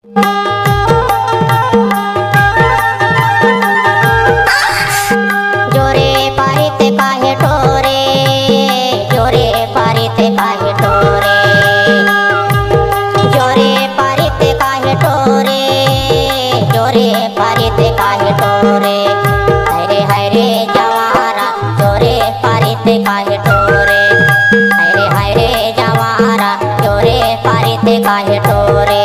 जोरे पारित काहे ठोरे, जोरे पारित काहे ठोरे, जोरे पारित काहे ठोरे, जोरे पारित काहे ठोरे। हरे हरे जवारा जोरे पारित काहे ठोरे, हरे हरे जवारा जोरे पारित काहे ठोरे।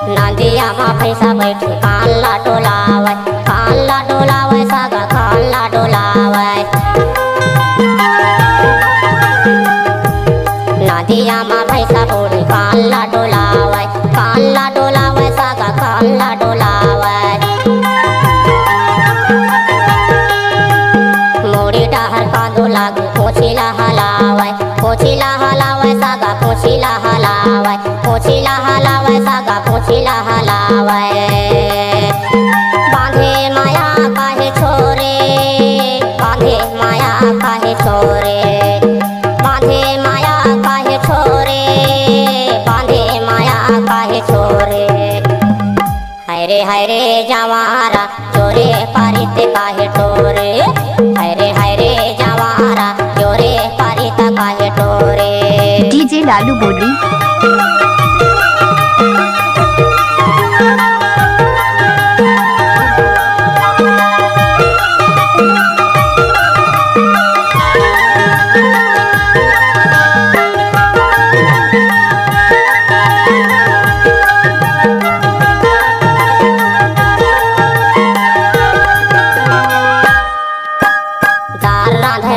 नदिया मा भैंसा बैठी काला डोलावे, काला डोलावे सागा काला डोलावे। नदिया मा भैंसा बूढ़ी काला डोलावे, काला डोलावे सागा काला डोलावे। मोड़ी डहर कांदो लागी पोछीला हलावे, पोछीला हलावे सागा पोछीला हलावे, पोछीला हलावे सागा पोछीला हलावे। बांधे माया काहे छोरे, बांधे माया काहे छोरे, बांधे माया काहे छोरे, बांधे माया काहे छोरे। हरे हरे जवारा जोरे पारित काहे ठोरे, हरे हरे जवारा जोरे पारित काहे ठोरे। डीजे लालू बोली।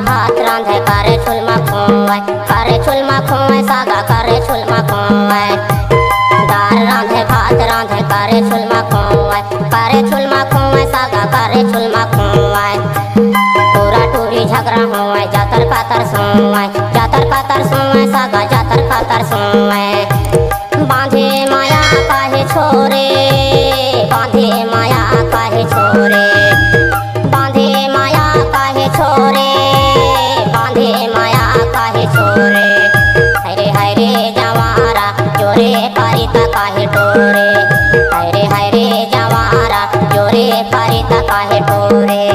भात रांधे करे छुलमा खोए, करे छुलमा खोए सागा करे छुलमा खोए। दाल रांधे भात रांधे करे छुलमा खोए, करे छुलमा खोए सागा करे छुलमा खोए। पूरा टूरी झगड़ा होए जातर पातर सोए, जातर पातर सोए सागा जातर पातर सोए। बांधे माया काहे छोरे, बांधे माया काहे छोरे, बांधे माया काहे छोरे, बांधे माया काहे छोरे। हरे हरे जवारा जोरे पारित काहे ठोरे, हरे हरे जवारा जोरे पारित काहे ठोरे।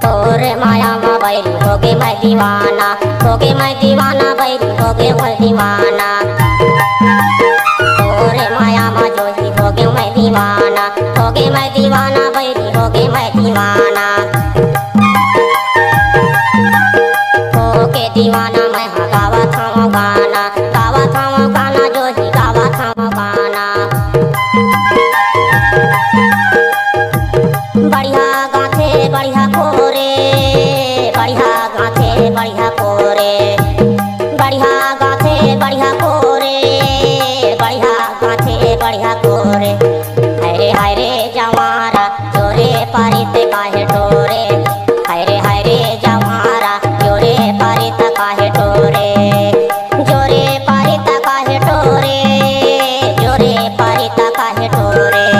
तोरे माया मा बैरी होगे मैं दीवाना, होगे मैं दीवाना बैरी होगे मैं दीवाना। तोरे माया मा जोही होगे मैं दीवाना, होगे मैं दीवाना बैरी होगे मैं दीवाना। होगे दीवाना मैं हाँ गावा थामो गाना, गावा थामो गाना जोही गावा थामो गाना। बढ़िया गाथे बढ़िया कोरे, बढ़िया गाथे बढ़िया कोरे, बढ़िया गाथे बढ़िया कोरे, बढ़िया गाथे बढ़िया कोरे। हरे हरे जवारा जोरे पारित काहे ठोरे, हरे हरे जवारा जोरे पारित काहे ठोरे, जोरे पारित काहे ठोरे, जोरे पारित काहे ठोरे।